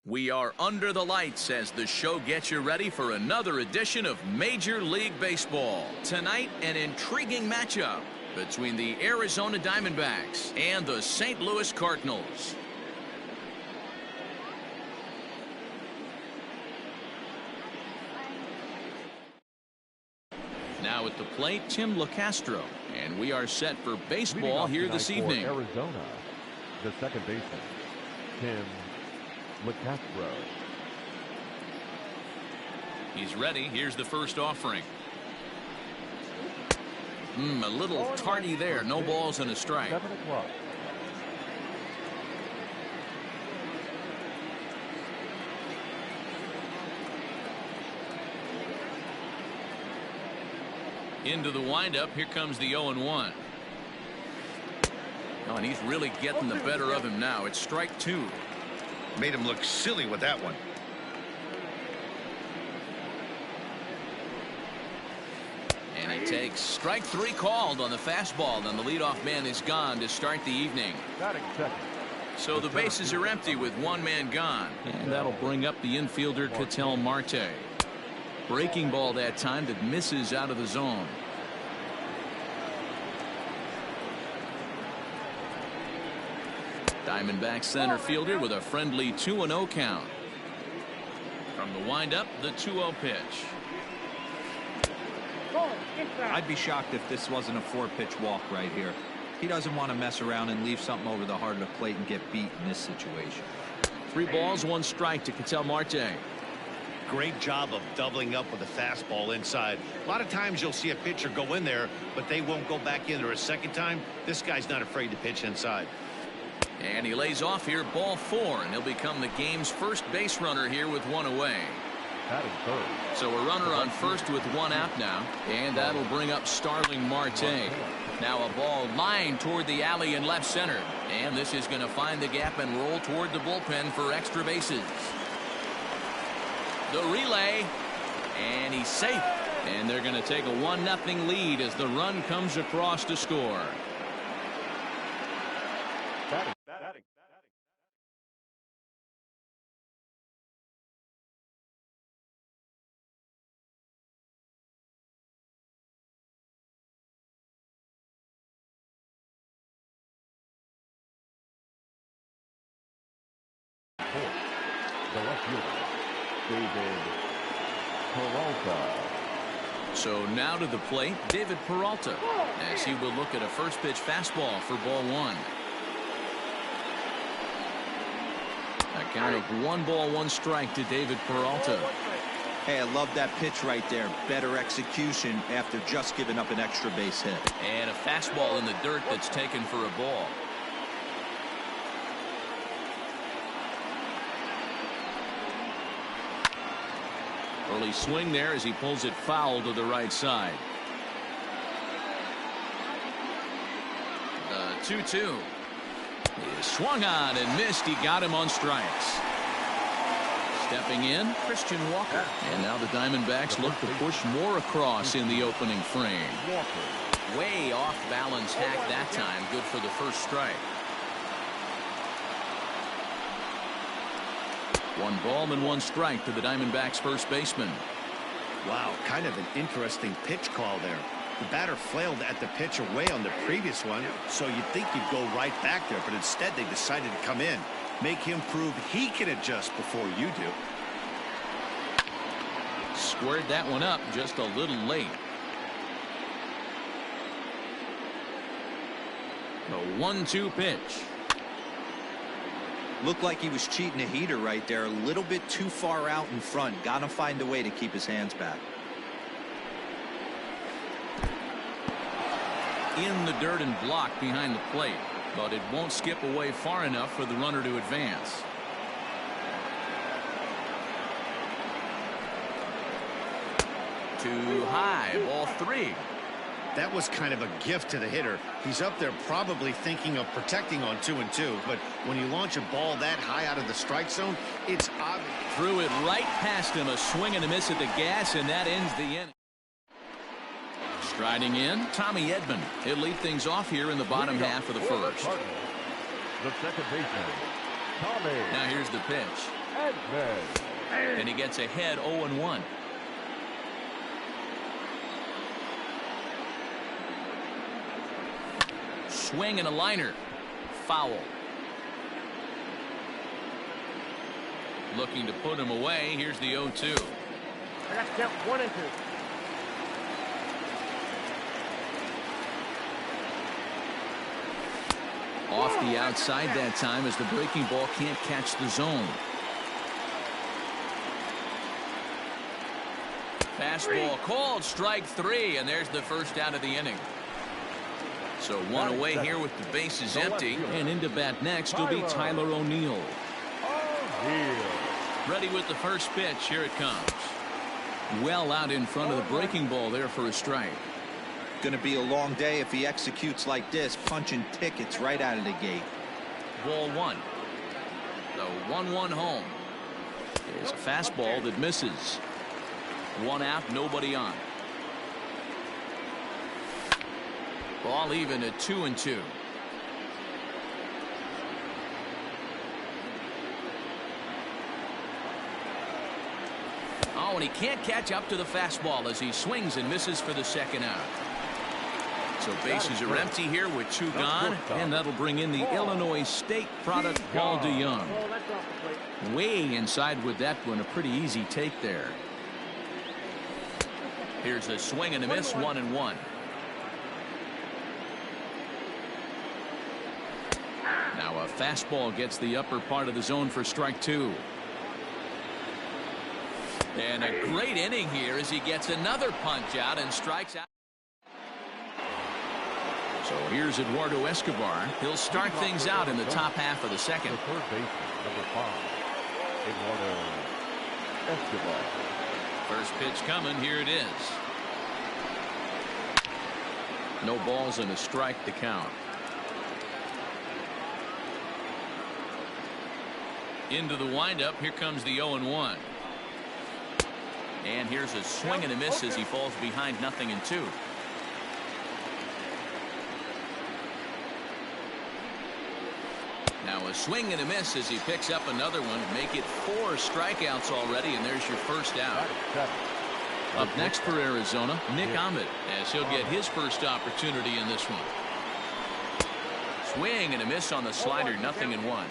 We are under the lights as the show gets you ready for another edition of Major League Baseball. Tonight, an intriguing matchup between the Arizona Diamondbacks and the St. Louis Cardinals. Now at the plate, Tim LeCastro, and we are set for baseball here this evening. Arizona, the second baseman, Tim LeCastro. He's ready. Here's the first offering. A little tardy there. No balls and a strike. 7 o'clock. Into the windup. Here comes the 0-1. Oh, and he's really getting the better of him now. It's strike 2. Made him look silly with that one. And he takes strike 3 called on the fastball. And the leadoff man is gone to start the evening. So the bases are empty with one man gone. And that'll bring up the infielder Ketel Marte. Breaking ball that time that misses out of the zone. Diamondback center fielder with a friendly 2-0 count. From the windup, the 2-0 pitch. I'd be shocked if this wasn't a 4-pitch walk right here. He doesn't want to mess around and leave something over the heart of the plate and get beat in this situation. 3 balls, 1 strike to Ketel Marte. Great job of doubling up with a fastball inside. A lot of times you'll see a pitcher go in there, but they won't go back in there a second time. This guy's not afraid to pitch inside. And he lays off here, ball 4, and he'll become the game's first base runner here with 1 away. So a runner on first with 1 out now, and that'll bring up Starling Marte. Now a ball lined toward the alley in left center, and this is going to find the gap and roll toward the bullpen for extra bases. The relay, and he's safe, and they're going to take a 1-0 lead as the run comes across to score. The left fielder, David Peralta. So now to the plate, David Peralta, as he will look at a first pitch fastball for ball 1. A count of 1 ball, 1 strike to David Peralta. Hey, I love that pitch right there. Better execution after just giving up an extra base hit. And a fastball in the dirt that's taken for a ball. Early swing there as he pulls it foul to the right side. 2-2. He swung on and missed. He got him on strikes. Stepping in, Christian Walker. And now the Diamondbacks look to push more across in the opening frame. Way off balance hack that time. Good for the first strike. 1 ball and 1 strike to the Diamondbacks first baseman. Wow, kind of an interesting pitch call there. The batter flailed at the pitch away on the previous one, so you'd think you'd go right back there, but instead they decided to come in, make him prove he can adjust before you do. Squared that one up just a little late. The 1-2 pitch. Looked like he was cheating a heater right there. A little bit too far out in front. Gotta find a way to keep his hands back. In the dirt and blocked behind the plate, but it won't skip away far enough for the runner to advance. Too high, ball 3. That was kind of a gift to the hitter. He's up there probably thinking of protecting on 2-2, but when you launch a ball that high out of the strike zone, it's obvious. Threw it right past him, a swing and a miss at the gas, and that ends the inning. Striding in, Tommy Edman. He'll lead things off here in the bottom half of the first. The second baseman, Tommy. Now here's the pitch. Edman. And he gets ahead 0-1. Swing and a liner. Foul. Looking to put him away. Here's the 0-2. I got to count 1 and 2. Off the outside that time as the breaking ball can't catch the zone. Fastball called, strike 3, and there's the first out of the inning. So 1 away here with the bases empty, and into bat next will be Tyler O'Neill. Ready with the first pitch. Here it comes. Well out in front of the breaking ball there for a strike. Going to be a long day if he executes like this, punching tickets right out of the gate. Ball 1. The 1-1 home. There's a fastball that misses. 1 out, nobody on. Ball even at 2-2. Oh, and he can't catch up to the fastball as he swings and misses for the second out. So bases are empty here with 2 gone, and that'll bring in the Illinois State product, Paul DeYoung. Way inside with that one, a pretty easy take there. Here's a swing and a miss, 1-1. Now a fastball gets the upper part of the zone for strike 2. And a great inning here as he gets another punch out and strikes out. So here's Eduardo Escobar. He'll start things out in the top half of the second. The third baseman, number 5, Eduardo Escobar. First pitch coming. Here it is. No balls and a strike to count. Into the windup. Here comes the 0-1. And here's a swing and a miss as he falls behind 0-2. Now a swing and a miss as he picks up another one. Make it 4 strikeouts already, and there's your first out. Up next for Arizona, Nick Ahmed, as he'll get his first opportunity in this one. Swing and a miss on the slider, 0-1.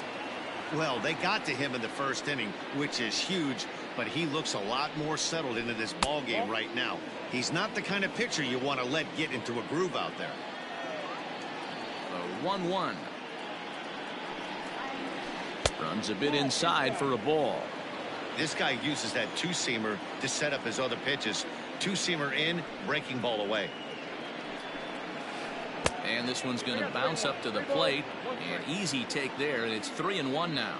Well, they got to him in the first inning, which is huge, but he looks a lot more settled into this ball game right now. He's not the kind of pitcher you want to let get into a groove out there. The 1-1. Runs a bit inside for a ball. This guy uses that two-seamer to set up his other pitches. Two-seamer in, breaking ball away. And this one's going to bounce up to the plate. An easy take there, and it's 3-1 now.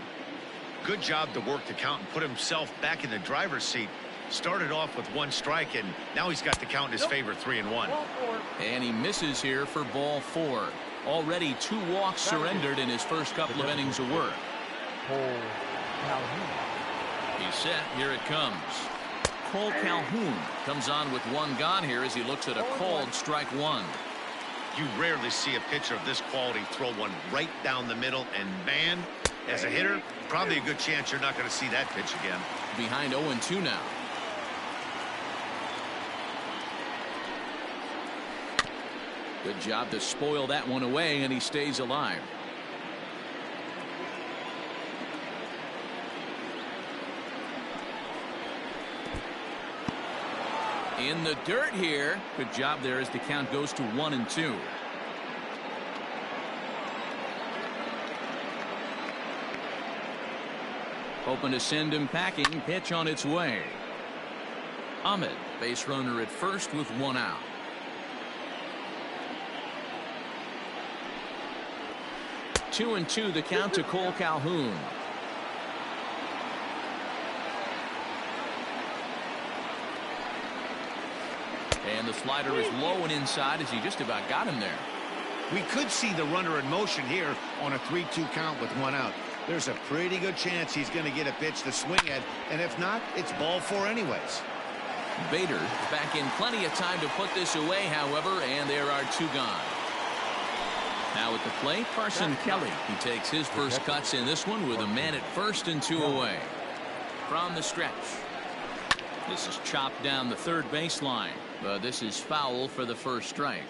Good job to work the count and put himself back in the driver's seat. Started off with 1 strike, and now he's got the count in his favor, 3-1. And he misses here for ball 4. Already 2 walks surrendered in his first couple of innings of work. He's set. Here it comes. Cole Calhoun comes on with 1 gone here as he looks at a called strike 1. You rarely see a pitcher of this quality throw one right down the middle, and man, as a hitter, probably a good chance you're not going to see that pitch again. Behind 0-2 now. Good job to spoil that one away, and he stays alive. In the dirt here. Good job there as the count goes to 1-2. Hoping to send him packing. Pitch on its way. Ahmed, base runner at first with 1 out. Two and two the count to Cole Calhoun. And the slider is low and inside as he just about got him there. We could see the runner in motion here on a 3-2 count with 1 out. There's a pretty good chance he's going to get a pitch to swing at, and if not, it's ball 4 anyways. Bader back in plenty of time to put this away, however, and there are 2 gone. Now at the plate, Carson Kelly. He takes his first cuts in this one with a man at first and 2 away. from the stretch. This is chopped down the third baseline, but this is foul for the first strike.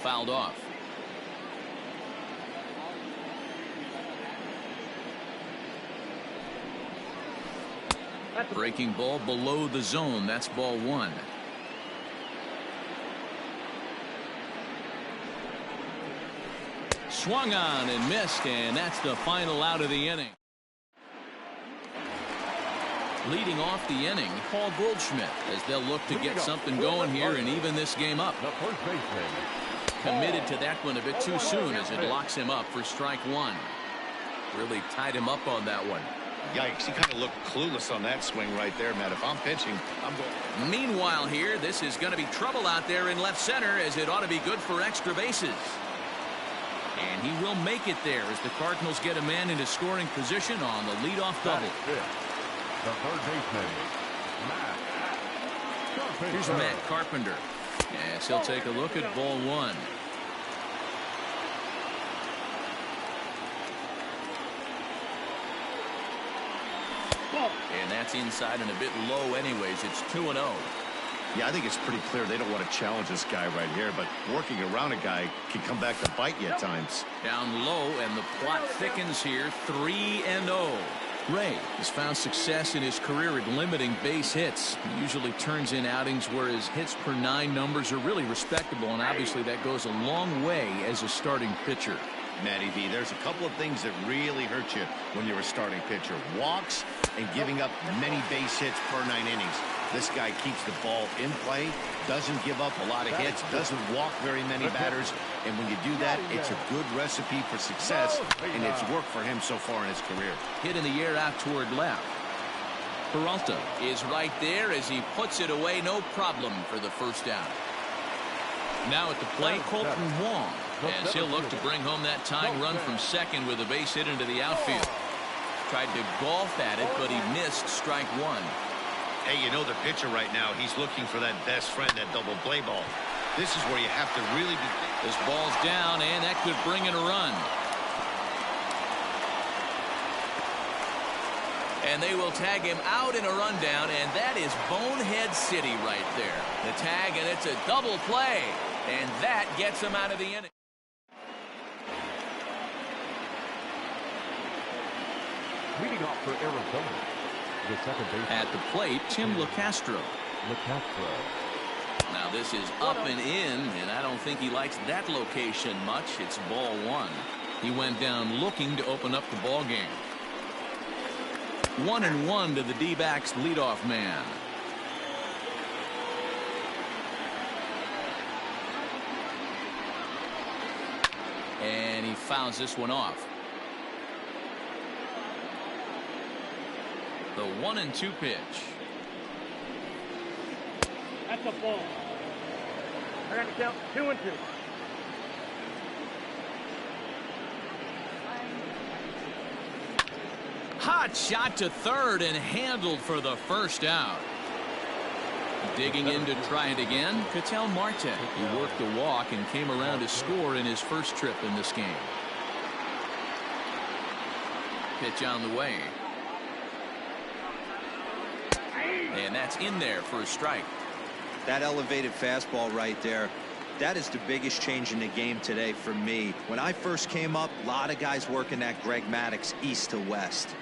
Fouled off. Breaking ball below the zone. That's ball one. Swung on and missed, and that's the final out of the inning. Leading off the inning, Paul Goldschmidt, as they'll look to get something going here and even this game up. The first baseman. Committed to that one a bit too soon as it locks him up for strike one. Really tied him up on that one. Yikes, he kind of looked clueless on that swing right there, Matt. If I'm pitching, I'm going. Meanwhile here, this is going to be trouble out there in left center, as it ought to be good for extra bases. And he will make it there as the Cardinals get a man into scoring position on the leadoff double. The third baseman, Matt Carpenter. Here's Matt Carpenter. Yes, he'll take a look at ball one. And that's inside and a bit low anyways. It's 2-0. Yeah, I think it's pretty clear they don't want to challenge this guy right here, but working around a guy can come back to bite you at times. Down low, and the plot thickens here. 3-0. Ray has found success in his career at limiting base hits. He usually turns in outings where his hits per 9 numbers are really respectable, and obviously that goes a long way as a starting pitcher. Matty V, there's a couple of things that really hurt you when you're a starting pitcher. Walks and giving up many base hits per 9 innings. This guy keeps the ball in play, doesn't give up a lot of hits, doesn't walk very many batters, and when you do that, it's a good recipe for success, and it's worked for him so far in his career. Hit in the air out toward left. Peralta is right there as he puts it away, no problem for the first out. Now at the plate, Colton Wong, as he'll look to bring home that tying run from second with a base hit into the outfield. Tried to golf at it, but he missed strike one. Hey, you know the pitcher right now, he's looking for that best friend, that double play ball. This is where you have to really be. This ball's down, and that could bring in a run. And they will tag him out in a rundown, and that is Bonehead City right there. The tag, and it's a double play, and that gets him out of the inning. Leading off for Arizona, the second baseman. At the plate, Tim LeCastro. Now this is up and in, and I don't think he likes that location much. It's ball one. He went down looking to open up the ball game. 1-1 to the D-backs leadoff man. And he fouls this one off. The 1-2 pitch. That's a ball. I got to count 2-2. Hot shot to third and handled for the first out. Digging in to try it again, Ketel Marte. He worked the walk and came around to score in his first trip in this game. Pitch on the way. And that's in there for a strike. That elevated fastball right there, that is the biggest change in the game today for me. When I first came up, a lot of guys working that Greg Maddux east to west.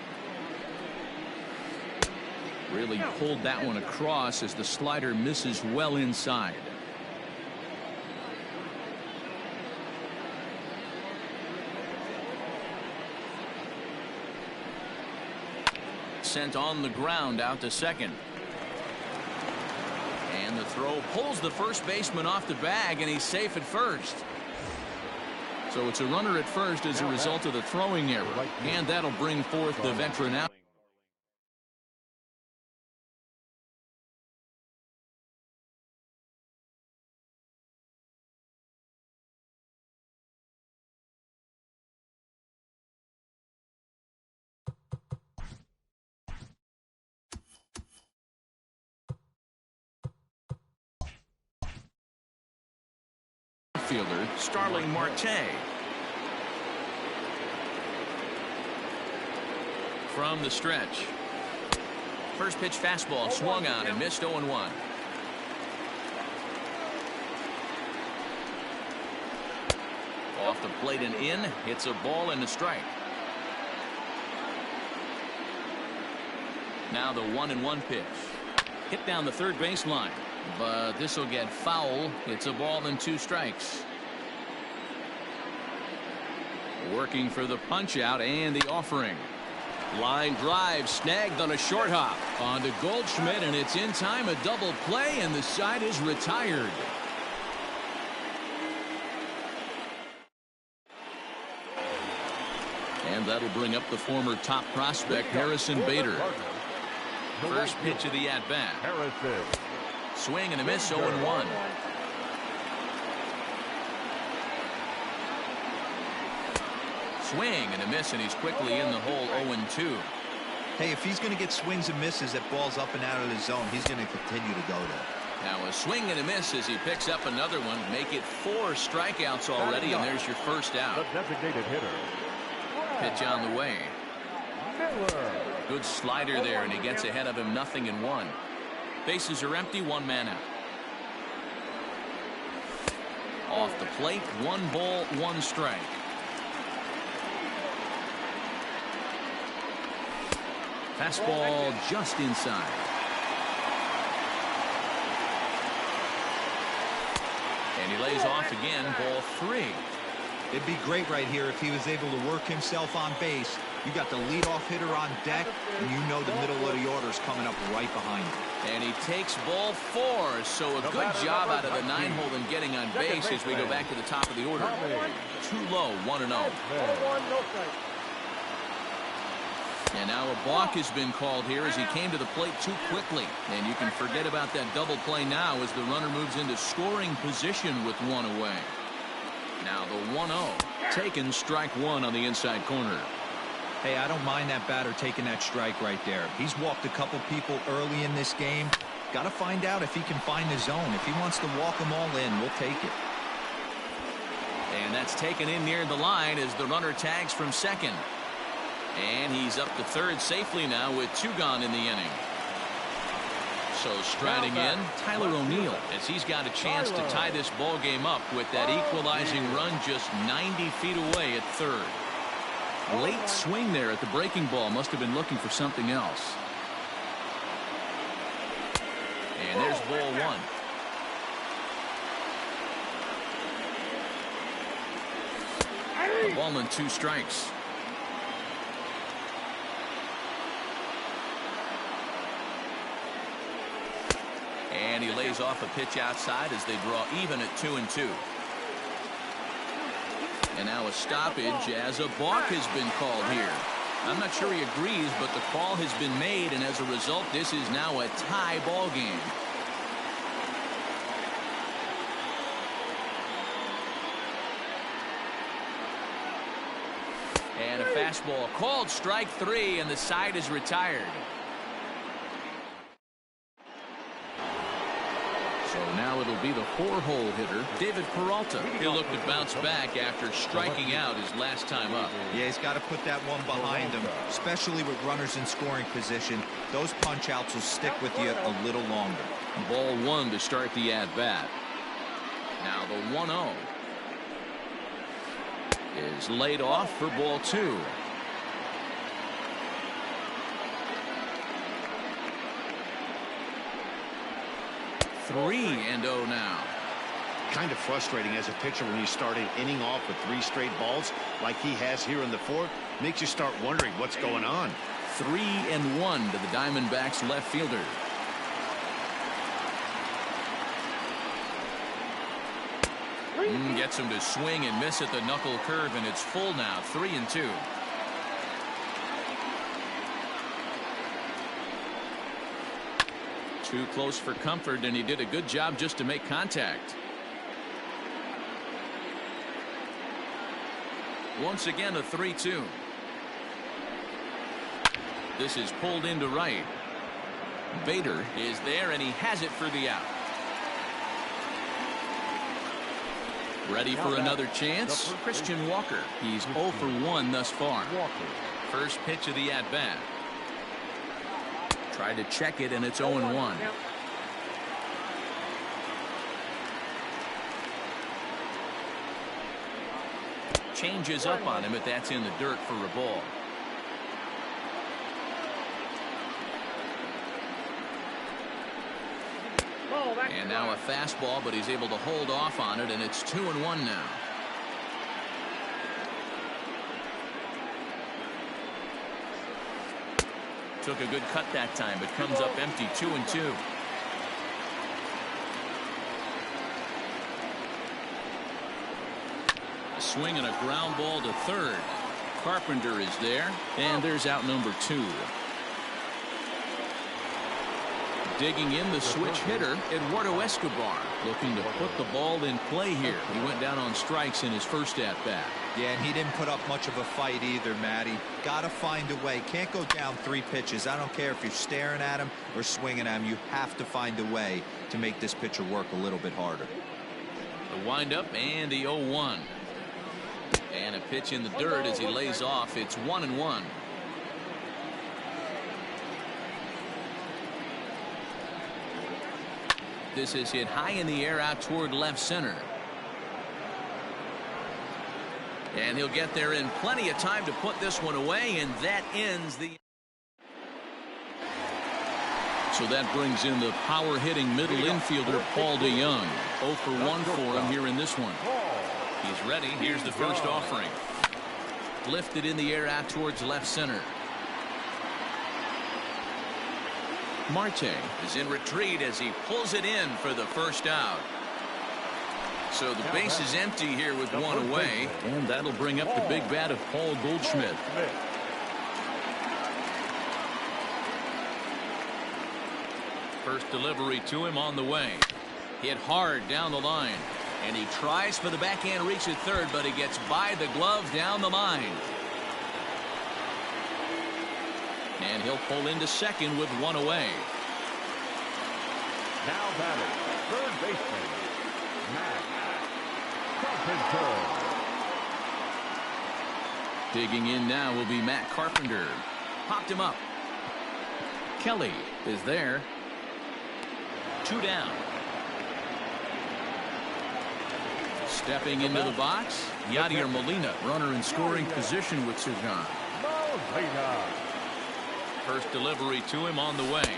Really pulled that one across as the slider misses well inside. Sent on the ground out to second. And the throw pulls the first baseman off the bag, and he's safe at first. So it's a runner at first as a result of the throwing error, and that'll bring forth the veteran out. Fielder Starling Marte. from the stretch. First pitch fastball swung on and missed 0-1. Off the plate and in. Hits a ball and a strike. Now the 1-1 pitch. Hit down the third baseline. But this will get foul. It's a ball and 2 strikes. Working for the punch out and the offering. Line drive snagged on a short hop. On to Goldschmidt, and it's in time. A double play, and the side is retired. And that'll bring up the former top prospect Harrison Bader. First pitch of the at-bat. Swing and a miss, 0-1. Swing and a miss, and he's quickly in the hole. 0-2. Hey, if he's going to get swings and misses at balls up and out of the zone, he's going to continue to go there. Now a swing and a miss as he picks up another one. Make it 4 strikeouts already, and there's your first out. The designated hitter. Pitch on the way. Good slider there, and he gets ahead of him. 0-1. Bases are empty. 1 man out. Off the plate. 1 ball, 1 strike. Fastball just inside. And he lays off again. Ball 3. It'd be great right here if he was able to work himself on base. You got the leadoff hitter on deck, and you know the middle of the order is coming up right behind him. And he takes ball 4. So a good job out of the 9-hole in getting on base as we go back to the top of the order. Too low. 1-0. And now a balk has been called here as he came to the plate too quickly. And you can forget about that double play now as the runner moves into scoring position with 1 away. Now the 1-0. Taken strike 1 on the inside corner. Hey, I don't mind that batter taking that strike right there. He's walked a couple people early in this game. Got to find out if he can find the zone. If he wants to walk them all in, we'll take it. And that's taken in near the line as the runner tags from second. And he's up to third safely now with 2 gone in the inning. So striding in, Tyler O'Neill, as he's got a chance to tie this ball game up with that equalizing run just 90 feet away at third. Late swing there at the breaking ball. Must have been looking for something else. And there's ball 1. A ball and 2 strikes. And he lays off a pitch outside as they draw even at 2-2. And now a stoppage as a balk has been called here. I'm not sure he agrees, but the call has been made, and as a result, this is now a tie ball game. And a fastball called strike 3, and the side is retired. So now it'll be the 4-hole hitter, David Peralta. He'll look to bounce back after striking out his last time up. Yeah, he's got to put that one behind him, especially with runners in scoring position. Those punch outs will stick with you a little longer. Ball 1 to start the at-bat. Now the 1-0 is laid off for ball 2. Three and 0 now. Kind of frustrating as a pitcher when you start an inning off with 3 straight balls like he has here in the 4th. Makes you start wondering what's going on. 3-1 to the Diamondbacks left fielder. Gets him to swing and miss at the knuckle curve, and it's full now. 3-2. Too close for comfort, and he did a good job just to make contact. Once again, a 3-2. This is pulled into right. Bader is there, and he has it for the out. Ready for another chance? Christian Walker. He's 0 for 1 thus far. First pitch of the at-bat. Tried to check it, and it's 0-1. Changes up on him, but that's in the dirt for a ball. And now a fastball, but he's able to hold off on it, and it's 2-1 now. Took a good cut that time, but comes up empty. 2-2. A swing and a ground ball to third. Carpenter is there, and there's out number 2. Digging in the switch hitter, Eduardo Escobar, looking to put the ball in play here. He went down on strikes in his first at-bat. Yeah, and he didn't put up much of a fight either, Matty. Got to find a way. Can't go down 3 pitches. I don't care if you're staring at him or swinging at him. You have to find a way to make this pitcher work a little bit harder. The windup and the 0-1. And a pitch in the dirt as he lays off. It's 1-1. This is hit high in the air out toward left center. And he'll get there in plenty of time to put this one away, and that ends the. So that brings in the power-hitting middle infielder, Paul DeYoung. 0 for 1 for him here in this one. He's ready. Here's the first offering. Lifted in the air out towards left center. Marte is in retreat as he pulls it in for the first out. So the base is empty here with 1 away, and that'll bring up the big bat of Paul Goldschmidt. First delivery to him on the way. Hit hard down the line, and he tries for the backhand reach at third, but he gets by the glove down the line. And he'll pull into second with 1 away. Now batting, third baseman, Matt Carpenter. Digging in now will be Matt Carpenter. Popped him up. Kelly is there. 2 down. Stepping into the box, Yadier Molina, runner in scoring position with Serjan. Molina. First delivery to him on the way.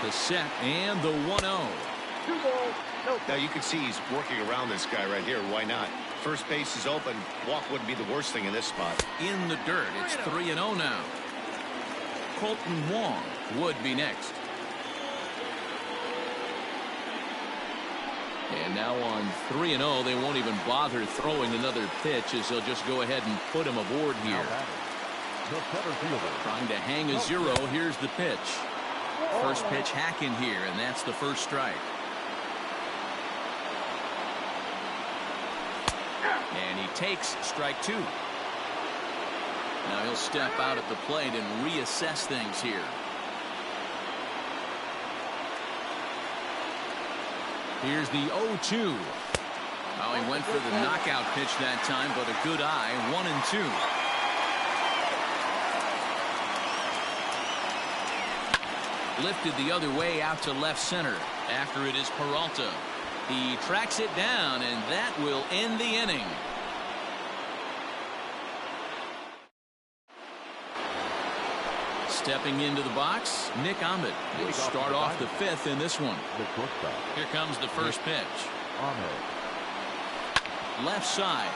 The set and the 1-0. Now you can see he's working around this guy right here. Why not? First base is open. Walk wouldn't be the worst thing in this spot. In the dirt. It's 3-0 now. Colton Wong would be next. And now on 3-0, they won't even bother throwing another pitch as they'll just go ahead and put him aboard here. Trying to hang a 0. Here's the pitch. First pitch hacking here, and that's the first strike. And he takes strike 2. Now he'll step out at the plate and reassess things here. Here's the 0-2. Oh, he went for the knockout pitch that time, but a good eye. 1-2. Lifted the other way out to left center. After it is Peralta. He tracks it down, and that will end the inning. Stepping into the box, Nick Ahmed will start off the 5th in this one. Here comes the first pitch. Left side.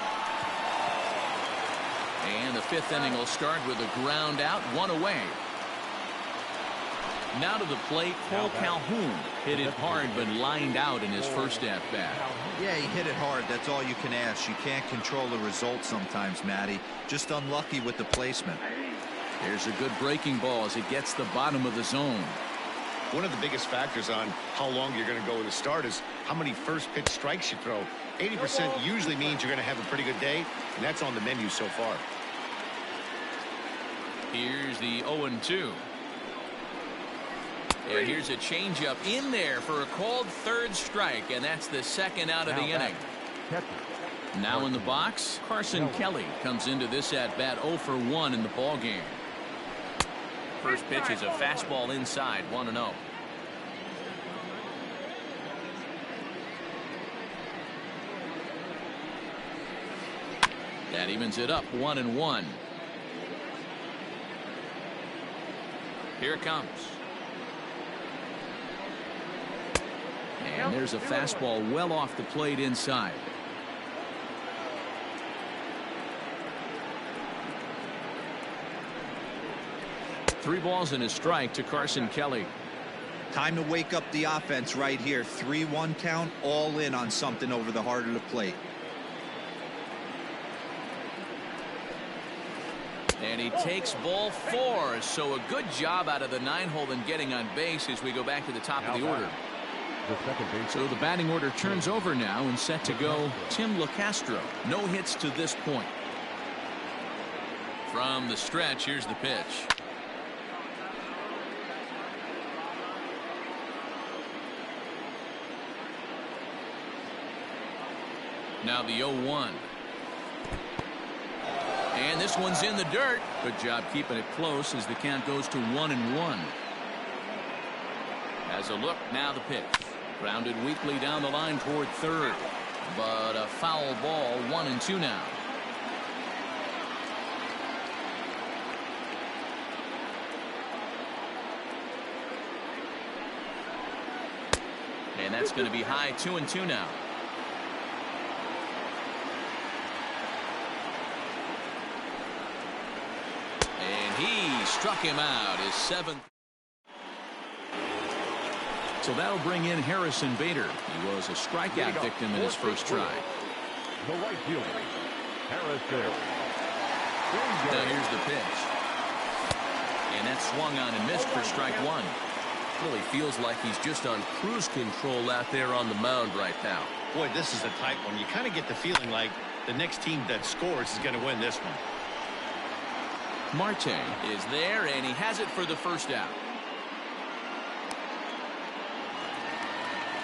And the 5th inning will start with a ground out, 1 away. Now to the plate, Cole Calhoun hit it hard but lined out in his first at-bat. Yeah, he hit it hard. That's all you can ask. You can't control the result sometimes, Matty. Just unlucky with the placement. There's a good breaking ball as it gets the bottom of the zone. One of the biggest factors on how long you're going to go with a start is how many first pitch strikes you throw. 80% usually means you're going to have a pretty good day, and that's on the menu so far. Here's the 0-2. And here's a changeup in there for a called third strike, and that's the second out of the inning. Now in the box, Carson Kelly comes into this at-bat 0 for 1 in the ball game. First pitch is a fastball inside, 1-0. That evens it up, 1-1. Here it comes. And there's a fastball well off the plate inside. Three balls and a strike to Carson Kelly. Time to wake up the offense right here. 3-1 count, all in on something over the heart of the plate. And he takes ball 4. So a good job out of the 9-hole and getting on base as we go back to the top of the order. So the batting order turns over now and set to go Tim LeCastro. No hits to this point. From the stretch, here's the pitch. Now the 0-1. And this one's in the dirt. Good job keeping it close as the count goes to 1-1. As a look, now the pitch. Grounded weakly down the line toward third. But a foul ball, 1-2 now. And that's going to be high, 2-2 now. He struck him out, his 7th. So that'll bring in Harrison Bader. He was a strikeout victim in his first try. The right fielder, Harrison. Now here's the pitch. And that swung on and missed for strike 1. Really feels like he's just on cruise control out there on the mound right now. Boy, this is a tight one. You kind of get the feeling like the next team that scores is going to win this one. Marte is there, and he has it for the first out.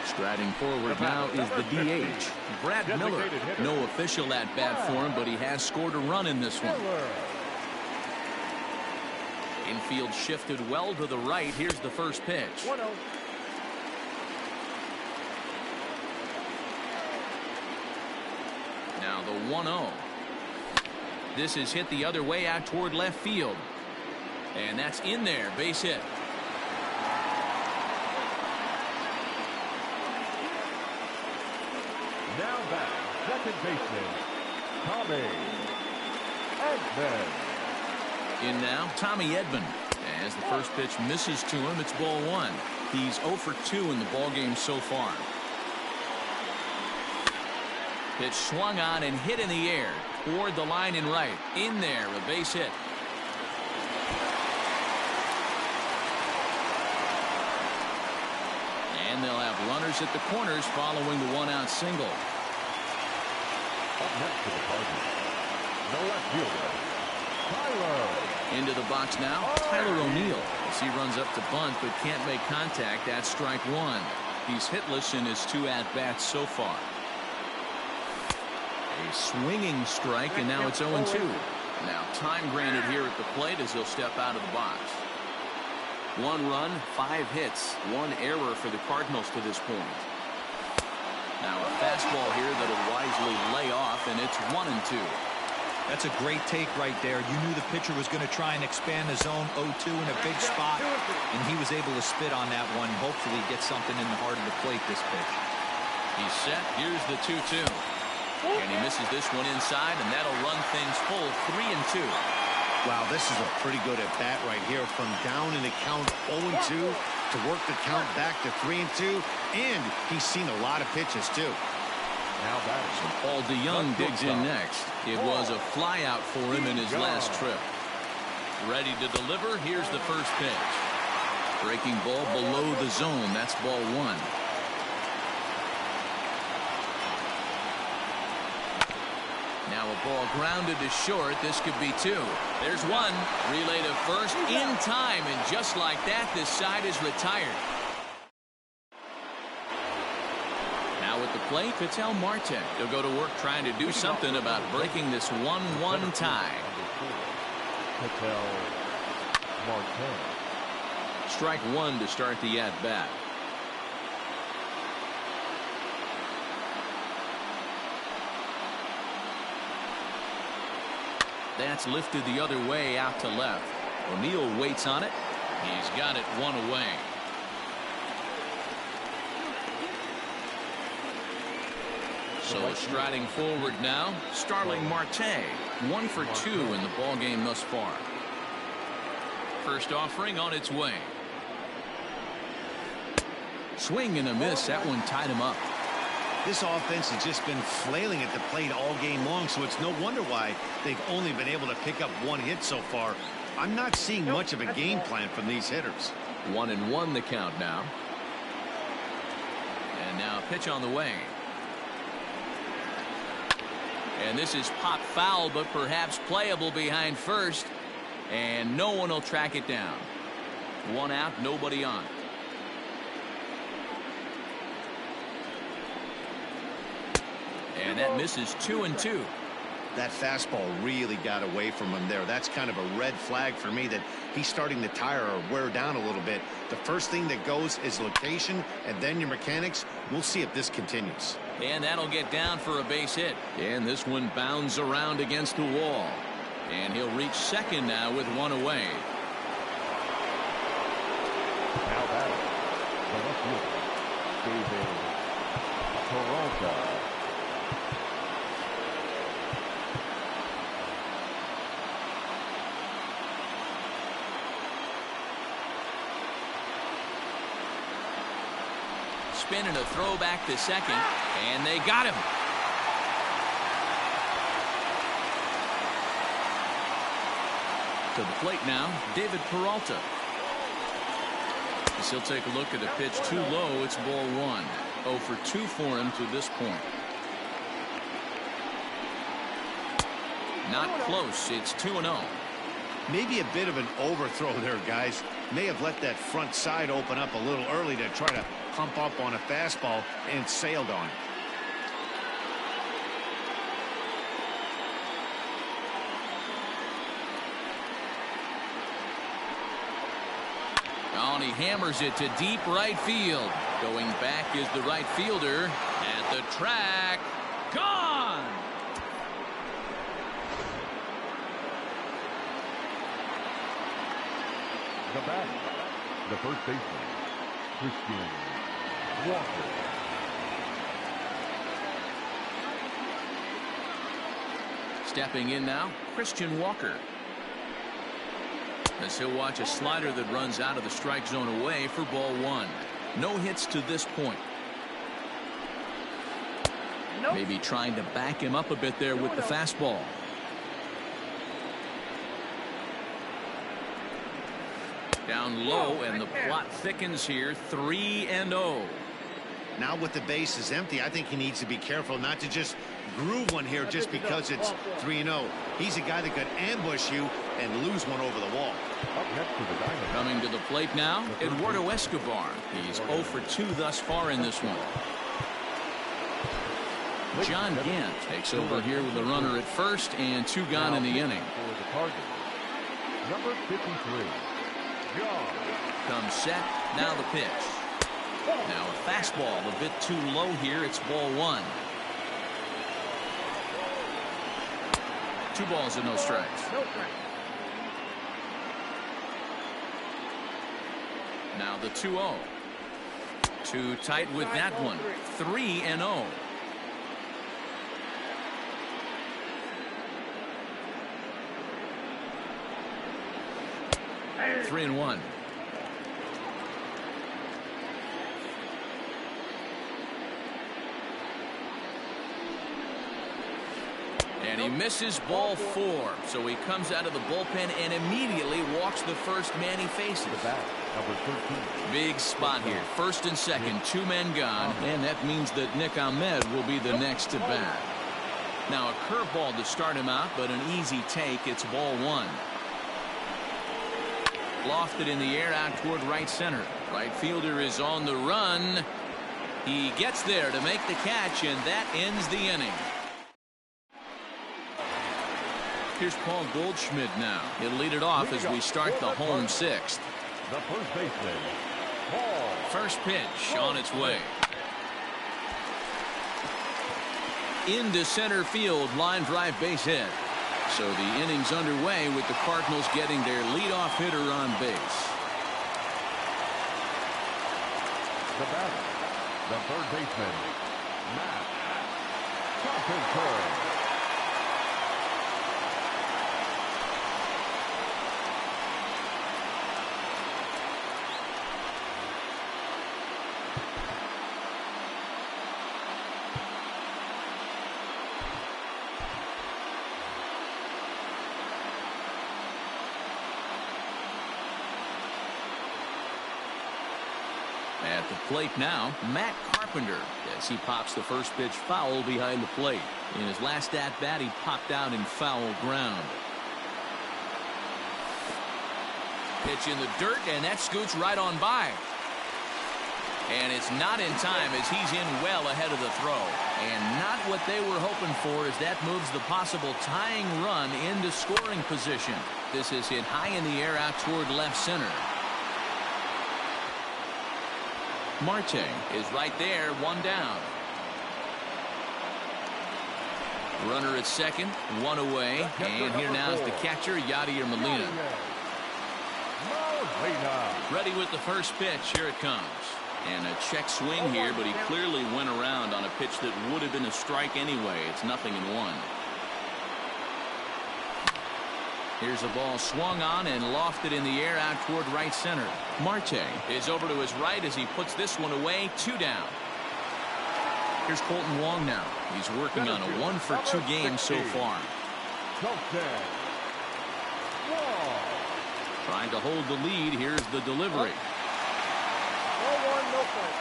Striding forward now is the DH, Brad Miller. No official at-bat for him, but he has scored a run in this one. Infield shifted well to the right. Here's the first pitch. Now the 1-0. This is hit the other way out toward left field. And that's in there. Base hit. Now back, second baseman, Tommy Edman. In now, Tommy Edman. As the first pitch misses to him, it's ball 1. He's 0 for 2 in the ballgame so far. Pitch swung on and hit in the air toward the line and right. In there, a base hit. And they'll have runners at the corners following the 1-out single. Up next to the Cardinals, the left fielder, Tyler. Into the box now, Tyler O'Neill. As he runs up to bunt but can't make contact, that's strike 1. He's hitless in his 2 at-bats so far. A swinging strike, and now it's 0-2. Now time granted here at the plate as he'll step out of the box. 1 run, 5 hits, 1 error for the Cardinals to this point. Now a fastball here that'll wisely lay off, and it's 1-2. That's a great take right there. You knew the pitcher was going to try and expand the zone 0-2 in a big spot, and he was able to spit on that one. Hopefully get something in the heart of the plate this pitch. He's set. Here's the 2-2. And he misses this one inside, and that'll run things full, 3-2. Wow, this is a pretty good at-bat right here. From down in the count 0-2 to work the count back to 3-2. And he's seen a lot of pitches, too. Now batting. So Paul DeYoung digs in next. It was a flyout for him in his last trip. Ready to deliver. Here's the first pitch. Breaking ball below the zone. That's ball 1. Now a ball grounded to short. This could be 2. There's 1. Relay to first in time, and just like that, this side is retired. Now at the plate, Ketel Marte. He'll go to work trying to do something about breaking this 1-1 tie. Ketel Marte. Strike one to start the at-bat. That's lifted the other way out to left. O'Neill waits on it. He's got it one away. So striding forward now, Starling Marte. 1 for 2 in the ball game thus far. First offering on its way. Swing and a miss. That one tied him up. This offense has just been flailing at the plate all game long, so it's no wonder why they've only been able to pick up 1 hit so far. I'm not seeing much of a game plan from these hitters. 1-1 the count now. And now pitch on the way. And this is pop foul, but perhaps playable behind first. And no one will track it down. 1 out, nobody on. And that misses 2-2. That fastball really got away from him there. That's kind of a red flag for me that he's starting to tire or wear down a little bit. The first thing that goes is location and then your mechanics. We'll see if this continues. And that'll get down for a base hit. And this one bounds around against the wall. And he'll reach second now with 1 away. Now batting, the left fielder, David Peralta. Spin and a throw back to second, and they got him. To the plate now, David Peralta. As he'll take a look at a pitch too low. It's ball 1. 0 for 2 for him to this point. Not close. It's 2-0. Maybe a bit of an overthrow there, guys. May have let that front side open up a little early to try to pump up on a fastball and sailed on it. Oh, and he hammers it to deep right field. Going back is the right fielder at the track. Gone! The batter, the first baseman, Christian Walker. Stepping in now, Christian Walker. As he'll watch a slider that runs out of the strike zone away for ball 1. No hits to this point. Maybe trying to back him up a bit there with the fastball. Down low, and the plot thickens here. 3-0. Now with the bases empty, I think he needs to be careful not to just groove one here just because it's 3-0. He's a guy that could ambush you and lose one over the wall. Up next to the diamond. Coming to the plate now, Eduardo Escobar. He's 0 for 2 thus far in this one. John Gant takes over here with a runner at first and 2 gone in the inning. For the Cardinals, number 53, John. Comes set. Now the pitch. Now a fastball a bit too low here. It's ball 1. 2 balls and no strikes. Now the 2-0. Too tight with that one. 3-0. Three and 1. And he misses ball 4. So he comes out of the bullpen and immediately walks the first man he faces. The bat, number 13. Big spot here. First and second, 2 men gone. And that means that Nick Ahmed will be the next to bat. Now a curveball to start him out, but an easy take. It's ball 1. Lofted in the air out toward right center. Right fielder is on the run. He gets there to make the catch, and that ends the inning. Here's Paul Goldschmidt now. He'll lead it off as we start the home sixth. The first baseman, Paul. First pitch on its way. Into center field, line drive base hit. So the inning's underway with the Cardinals getting their leadoff hitter on base. The batter, the third baseman, Matt Carpenter. At the plate now, Matt Carpenter, as he pops the first pitch foul behind the plate. In his last at-bat, he popped out in foul ground. Pitch in the dirt, and that scoots right on by. And it's not in time as he's in well ahead of the throw. And not what they were hoping for as that moves the possible tying run into scoring position. This is hit high in the air out toward left center. Marte is right there, one down. Runner at second, one away, and here now is the catcher, Yadier Molina. Ready with the first pitch, here it comes. And a check swing here, but he clearly went around on a pitch that would have been a strike anyway. It's 0-1. Here's a ball swung on and lofted in the air out toward right center. Marte is over to his right as he puts this one away, 2 down. Here's Colton Wong now. He's working on a 1-for-2 game so far. Trying to hold the lead. Here's the delivery. 1-1, no point.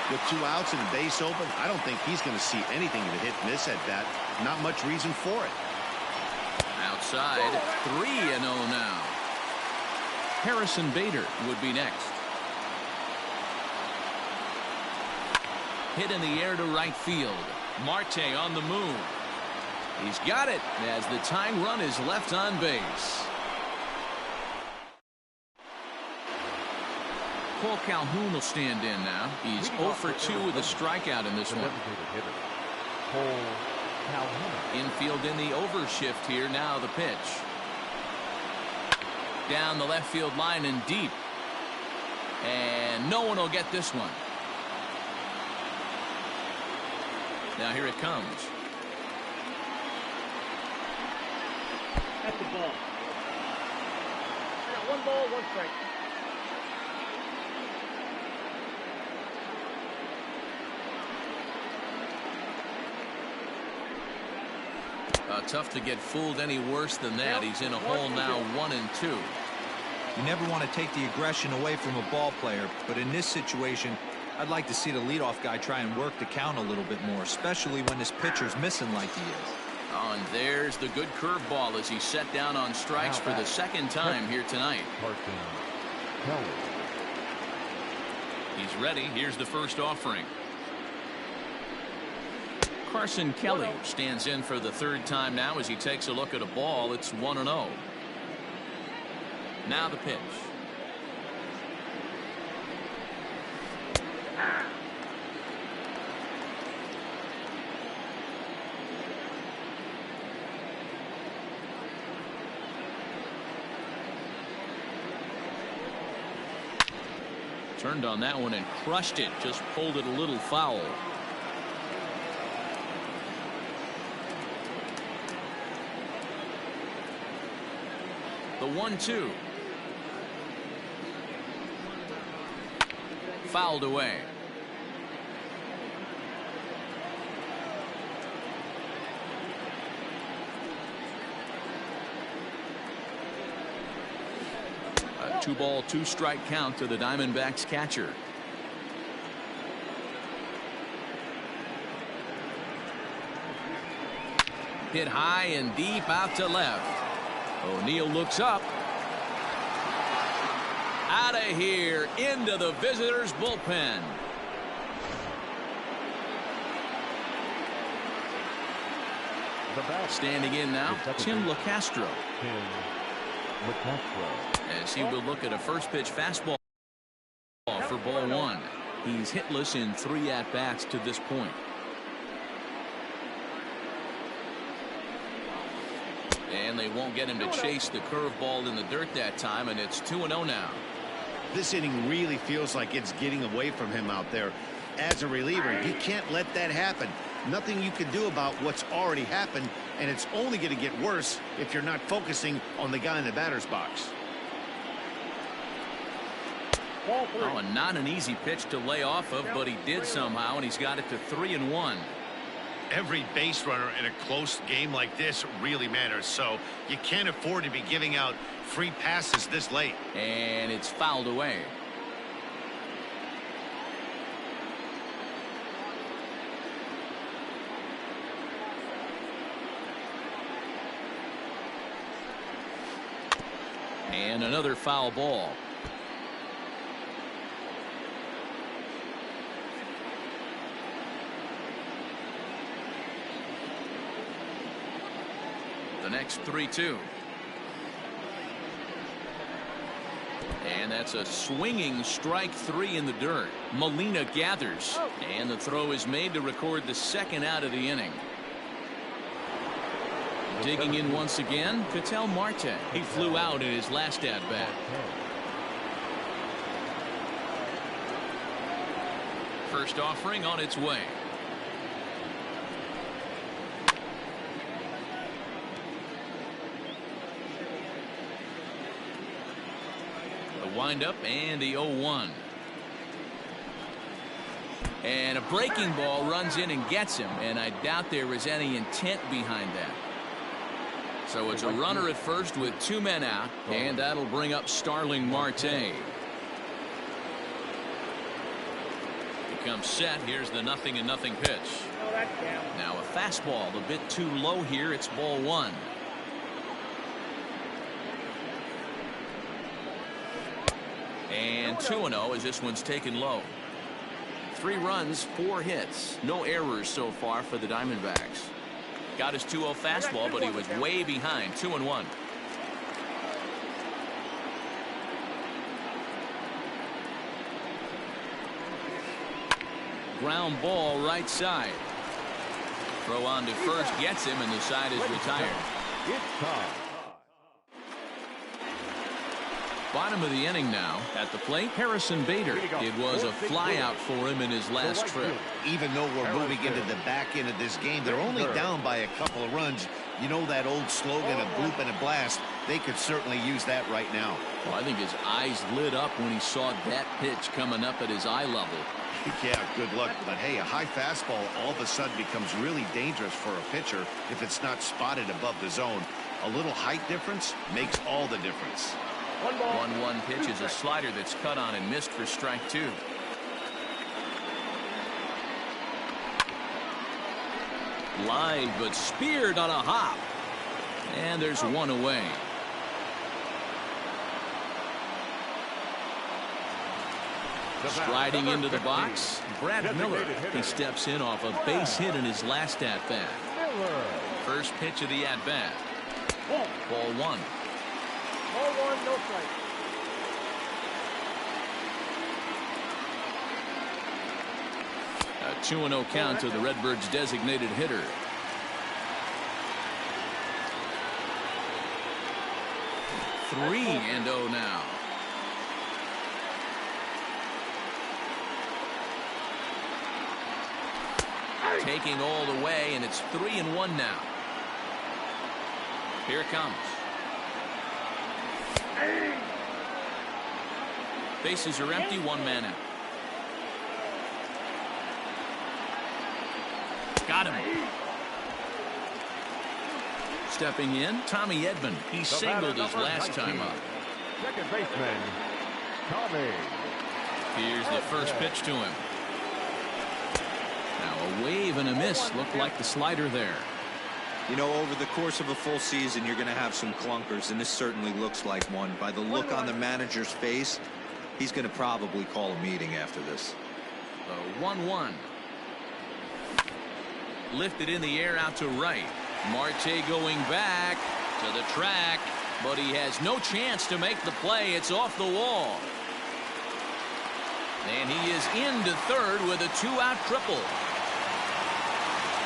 With 2 outs and a base open, I don't think he's going to see anything of a hit and miss at bat. Not much reason for it. Outside, 3-0 now. Harrison Bader would be next. Hit in the air to right field. Marte on the move. He's got it as the tying run is left on base. Cole Calhoun will stand in now. He's 0-for-2 with a strikeout in this one. Infield in the overshift here. Now the pitch. Down the left field line and deep. And no one will get this one. Now here it comes. That's the ball. 1 ball, 1 strike. Tough to get fooled any worse than that. He's in a hole now, 1-2. You never want to take the aggression away from a ball player, but in this situation, I'd like to see the leadoff guy try and work the count a little bit more, especially when this pitcher's missing like he is. Oh, and there's the good curveball as he's set down on strikes for the second time here tonight. He's ready. Here's the first offering. Carson Kelly stands in for the 3rd time now as he takes a look at a ball. It's 1-0. Now the pitch. Turned on that one and crushed it. Just pulled it a little foul. The 1-2. Fouled away. A 2-ball, 2-strike count to the Diamondbacks catcher. Hit high and deep out to left. O'Neill looks up, Out of here into the visitors' bullpen. Standing in now, Tim LeCastro. As he will look at a first pitch fastball for ball one. He's hitless in 3 at-bats to this point. And they won't get him to chase the curveball in the dirt that time, and it's 2-0 now. This inning really feels like it's getting away from him out there. As a reliever, you can't let that happen. Nothing you can do about what's already happened, and it's only going to get worse if you're not focusing on the guy in the batter's box. Oh, and not an easy pitch to lay off of, but he did somehow, and he's got it to 3-1. Every base runner in a close game like this really matters, so you can't afford to be giving out free passes this late. And it's fouled away. And another foul ball. The next 3-2. And that's a swinging strike 3 in the dirt. Molina gathers. And the throw is made to record the second out of the inning. Digging in once again, Ketel Marte. He flew out in his last at-bat. First offering on its way. The windup and the 0-1. And a breaking ball runs in and gets him, and I doubt there is any intent behind that. So it's a runner at first with 2 men out, and that'll bring up Starling Marte. Becomes set. Here's the 0-0 pitch. Now a fastball a bit too low here. It's ball 1. And 2-0 as this one's taken low. 3 runs, 4 hits. No errors so far for the Diamondbacks. Got his 2-0 fastball, but he was way behind. 2-1. Ground ball right side. Throw on to first gets him, and the side is retired. Bottom of the inning now. At the plate, Harrison Bader. It was a flyout for him in his last trip. Even though we're moving into the back end of this game, they're only down by a couple of runs. You know that old slogan, a bloop and a blast. They could certainly use that right now. Well, I think his eyes lit up when he saw that pitch coming up at his eye level. Yeah, good luck. But hey, a high fastball all of a sudden becomes really dangerous for a pitcher if it's not spotted above the zone. A little height difference makes all the difference. 1-1 pitch is a slider that's cut on and missed for strike 2. Line, but speared on a hop. And there's 1 away. Striding into the box, Brad Miller. He steps in off a base hit in his last at-bat. First pitch of the at-bat. Ball 1. Ball 1, no strike. A 2-0 count to the Redbirds' designated hitter. Three and 0 now. Taking all the way, and it's 3-1 now. Here it comes. Bases are empty, 1 man out. Got him. Stepping in, Tommy Edman. He singled his last time up. Second baseman, Tommy. Here's the first pitch to him. Now a wave and a miss. Looked like the slider there. You know, over the course of a full season, you're going to have some clunkers, and this certainly looks like one. By the look on the manager's face, He's going to probably call a meeting after this. 1-1. Lifted in the air out to right. Marte going back to the track, but he has no chance to make the play. It's off the wall. And he is into third with a 2-out triple.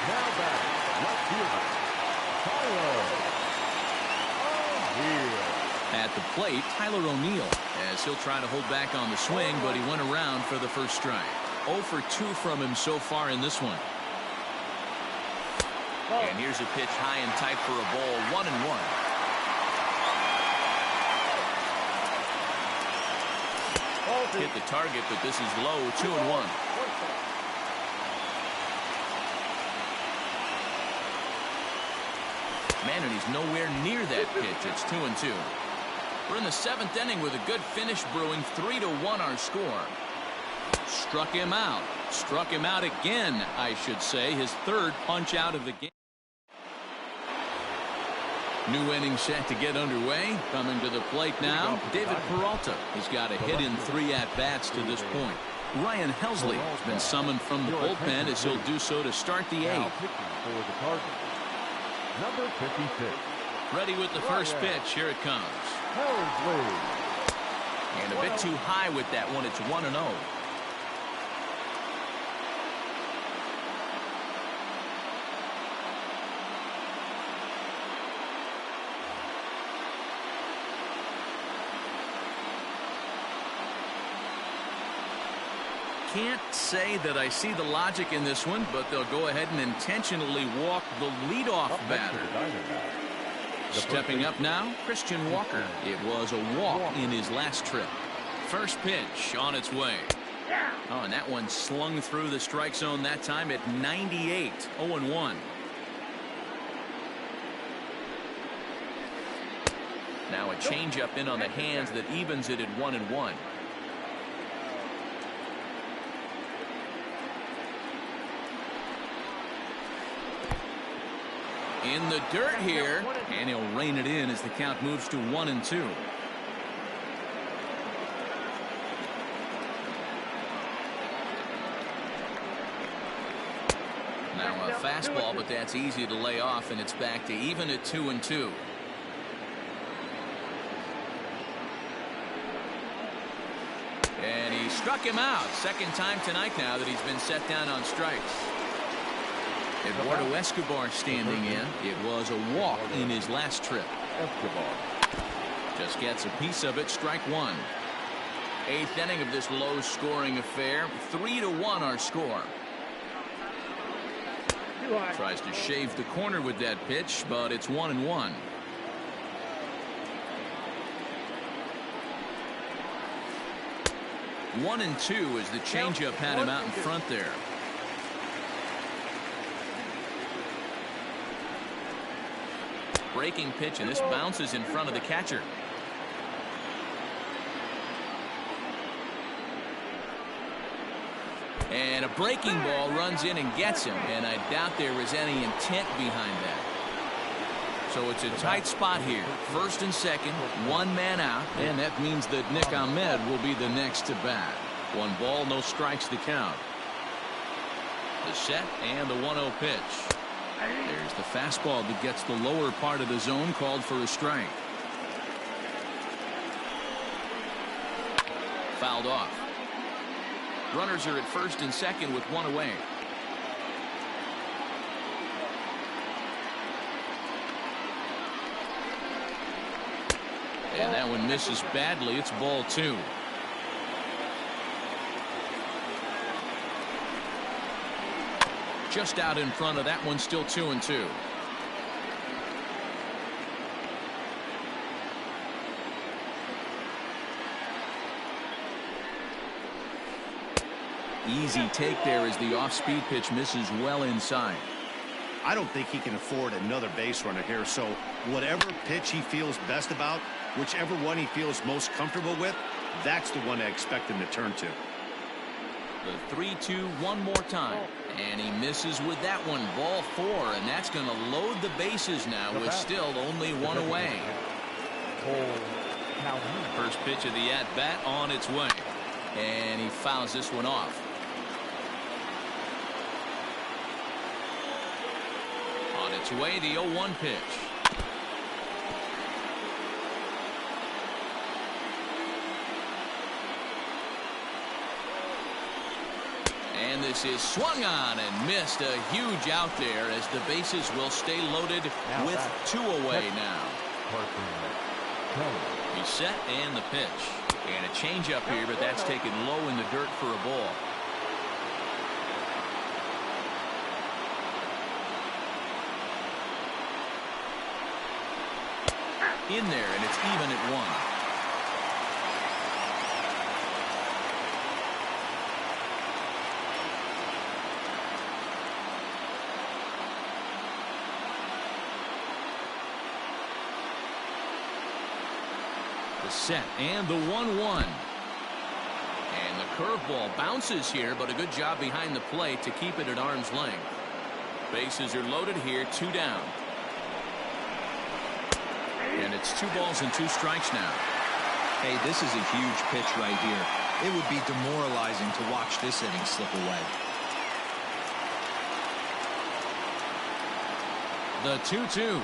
Now back, left fielder, Tyler O'Neill. At the plate, Tyler O'Neill, as he'll try to hold back on the swing, but he went around for the first strike. 0 for 2 from him so far in this one. And here's a pitch high and tight for a ball, 1-1. Hit the target, but this is low, 2-1. Man, and he's nowhere near that pitch. It's 2-2. We're in the 7th inning with a good finish brewing. 3-1 our score. Struck him out. Struck him out again, I should say. His third punch out of the game. New inning set to get underway. Coming to the plate now, David Peralta has got a hit in 3 at-bats to this point. Ryan Helsley has been summoned from the bullpen as he'll do so to start the 8th. For the Cardinals, number 56. Ready with the first pitch. Here it comes. Helsley. And a bit too high with that one. It's 1-0. Can't say that I see the logic in this one, but they'll go ahead and intentionally walk the leadoff batter. Stepping up now, Christian Walker. It was a walk in his last trip. First pitch on its way. Oh, and that one slung through the strike zone that time at 98. 0-1. Now a changeup in on the hands that evens it at 1-1. In the dirt here, and he'll rein it in as the count moves to 1-2. Now a fastball, but that's easy to lay off, and it's back to even at 2-2. And he struck him out. Second time tonight now that he's been set down on strikes. Eduardo Escobar standing in. It was a walk in his last trip. Escobar just gets a piece of it. Strike 1. 8th inning of this low-scoring affair. 3-1 our score. Tries to shave the corner with that pitch, but it's 1-1. One and two as the changeup had him out in front there. Breaking pitch, and this bounces in front of the catcher. And a breaking ball runs in and gets him, and I doubt there was any intent behind that. So it's a tight spot here. First and second, 1 man out, and that means that Nick Ahmed will be the next to bat. 1 ball, no strikes to count. The set and the 1-0 pitch. There's the fastball that gets the lower part of the zone, called for a strike. Fouled off. Runners are at first and second with 1 away. And that one misses badly. It's ball 2. Just out in front of that one, still 2-2. Easy take there as the off-speed pitch misses well inside. I don't think he can afford another base runner here, so whatever pitch he feels best about, whichever one he feels most comfortable with, that's the one I expect him to turn to. The 3-2 one more time, and he misses with that one. Ball 4, and that's going to load the bases now with still only 1 away. Cole First pitch of the at-bat on its way. And he fouls this one off. On its way, the 0-1 pitch. And this is swung on and missed. A huge out there as the bases will stay loaded with 2 away now. He's set and the pitch. And a changeup here, but that's taken low in the dirt for a ball. In there, and it's even at 1. Set and the 1-1, and the curveball bounces here, but a good job behind the plate to keep it at arm's length. Bases are loaded here, 2 down, and it's 2 balls and 2 strikes now. Hey, this is a huge pitch right here. It would be demoralizing to watch this inning slip away. The 2-2.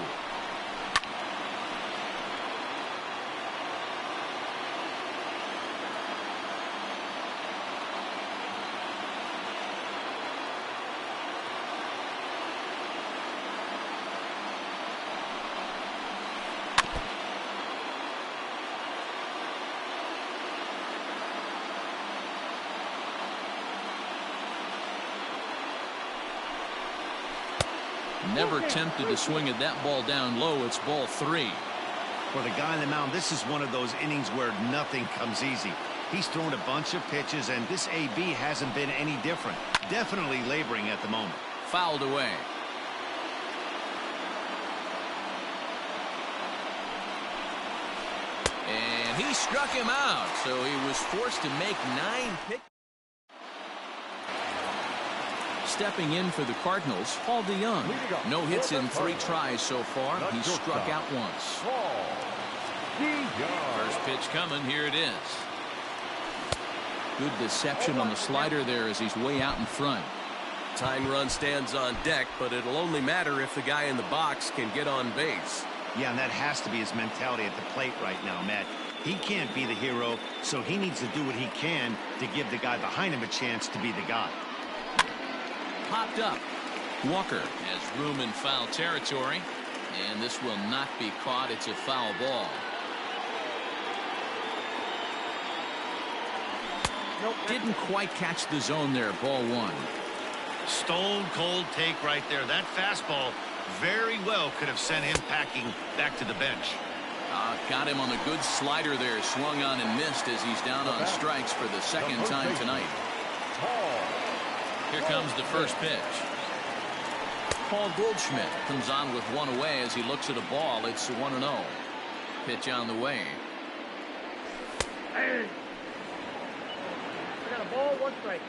Never tempted to swing at that ball down low. It's ball 3. For the guy on the mound, this is one of those innings where nothing comes easy. He's thrown a bunch of pitches, and this AB hasn't been any different. Definitely laboring at the moment. Fouled away. And he struck him out, so he was forced to make 9 pitches. Stepping in for the Cardinals, Paul DeYoung. No hits in 3 tries so far. He struck out once. First pitch coming. Here it is. Good deception on the slider there as he's way out in front. Tying run stands on deck, but it'll only matter if the guy in the box can get on base. Yeah, and that has to be his mentality at the plate right now, Matt. He can't be the hero, so he needs to do what he can to give the guy behind him a chance to be the guy. Popped up. Walker has room in foul territory, and this will not be caught. It's a foul ball. Nope. Didn't quite catch the zone there. Ball 1. Stone cold take right there. That fastball very well could have sent him packing back to the bench. Got him on the good slider there. Swung on and missed as he's down on strikes for the second time tonight. Here comes the first pitch. Paul Goldschmidt comes on with 1 away as he looks at a ball. It's 1-0. Pitch on the way. Hey. I got a ball, 1 strike.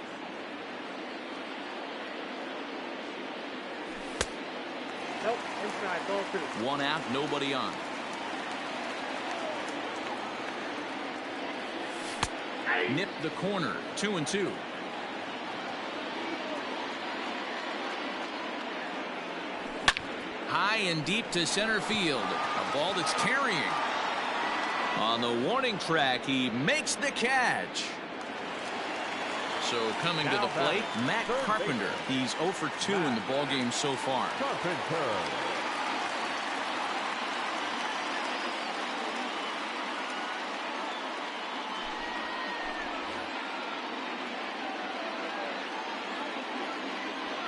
Nope, inside, ball 2. 1 out, nobody on. Hey. Nipped the corner, 2-2. High and deep to center field. A ball that's carrying. On the warning track, he makes the catch. So coming to the plate, Matt Carpenter. He's 0 for 2 in the ballgame so far.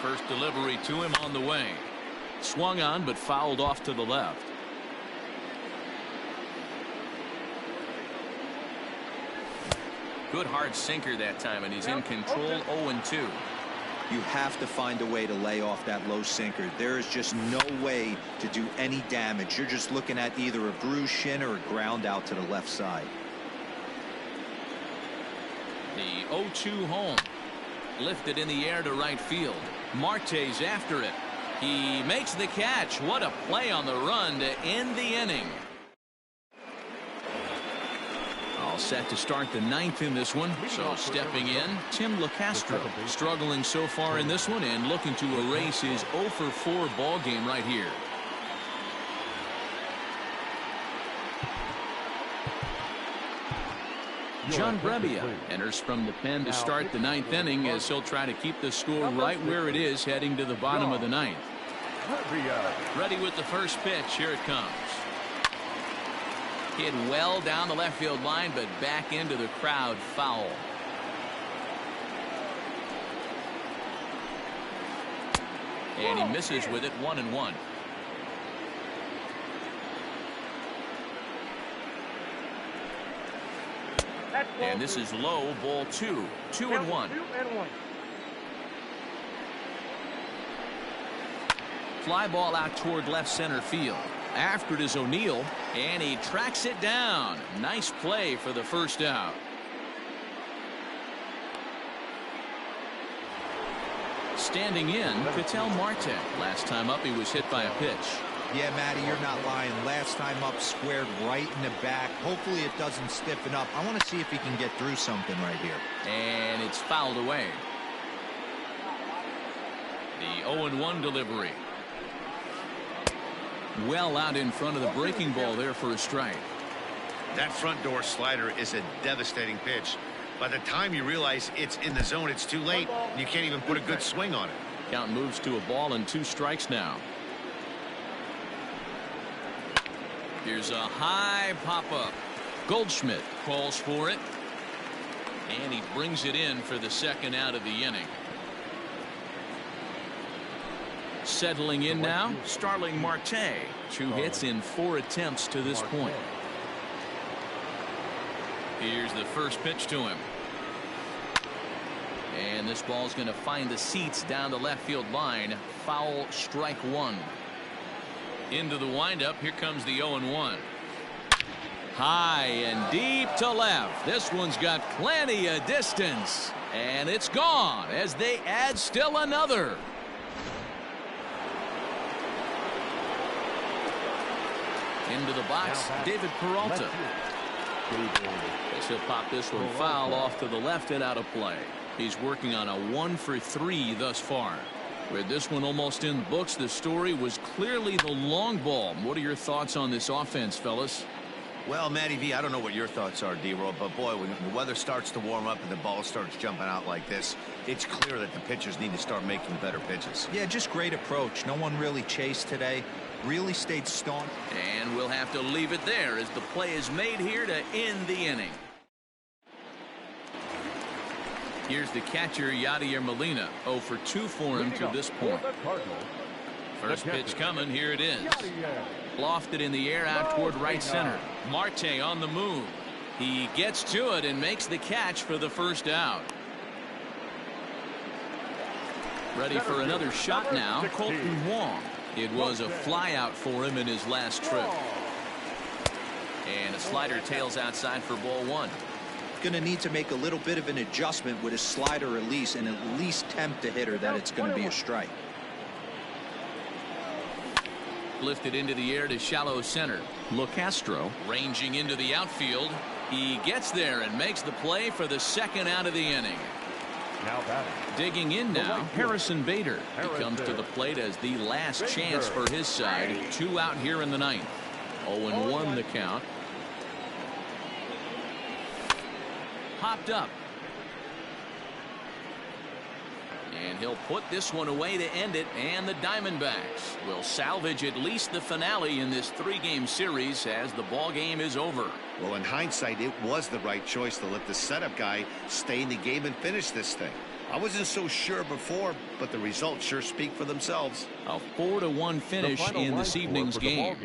First delivery to him on the way. Swung on but fouled off to the left. Good hard sinker that time, and he's in control. 0-2. You have to find a way to lay off that low sinker. There is just no way to do any damage. You're just looking at either a bruised shin or a ground out to the left side. The 0-2 home. Lifted in the air to right field. Marte's after it. He makes the catch. What a play on the run to end the inning. set to start the ninth in this one. So stepping in, Tim LeCastro, struggling so far in this one and looking to erase his 0 for 4 ball game right here. John Brebbia enters from the pen to start the ninth inning as he'll try to keep the score right where it is heading to the bottom of the ninth. Ready with the first pitch. Here it comes. Hit well down the left field line, but back into the crowd, foul. And he misses with it, 1-1. And this is low, ball 2, 2-1. Fly ball out toward left center field. After it is O'Neill, and he tracks it down. Nice play for the first out. Standing in, Ketel Marte. Last time up, he was hit by a pitch. Yeah, Matty, you're not lying. Last time up, squared right in the back. Hopefully it doesn't stiffen up. I want to see if he can get through something right here. And it's fouled away. The 0-1 delivery. Well out in front of the breaking ball there for a strike. That front door slider is a devastating pitch. By the time you realize it's in the zone, it's too late. You can't even put a good swing on it. Count moves to a ball and 2 strikes now. Here's a high pop-up. Goldschmidt calls for it. And he brings it in for the second out of the inning. Settling in now, Starling Marte. 2 hits in 4 attempts to this point. Here's the first pitch to him. And this ball's going to find the seats down the left field line. Foul, strike 1. Into the windup. Here comes the 0-1. High and deep to left. This one's got plenty of distance. And it's gone as they add still another. Into the box, David Peralta. As he'll pop this one foul off to the left and out of play. He's working on a 1 for 3 thus far. With this one almost in the books, the story was clearly the long ball. What are your thoughts on this offense, fellas? Well, Matty V, I don't know what your thoughts are, D-Roll, but boy, when the weather starts to warm up and the ball starts jumping out like this, it's clear that the pitchers need to start making better pitches. Yeah, just great approach. No one really chased today. Really stayed staunch. And we'll have to leave it there as the play is made here to end the inning. Here's the catcher, Yadier Molina. 0 for 2 for him to this point. First pitch coming. Here it is. Lofted in the air out toward right center. Marte on the move. He gets to it and makes the catch for the first out. Ready for another shot now. Colton Wong. It was a fly out for him in his last trip. And a slider tails outside for ball 1. Going to need to make a little bit of an adjustment with his slider release and at least tempt the hitter that it's going to be a strike. Lifted into the air to shallow center. LeCastro ranging into the outfield. He gets there and makes the play for the second out of the inning. Now batting. Digging in now, Harrison Bader. He comes to the plate as the last chance for his side. 2 out here in the ninth. 0-1 the count. Hopped up. And he'll put this one away to end it, and the Diamondbacks will salvage at least the finale in this 3-game series as the ball game is over. Well, in hindsight, it was the right choice to let the setup guy stay in the game and finish this thing. I wasn't so sure before, but the results sure speak for themselves. A 4-1 finish in this evening's game.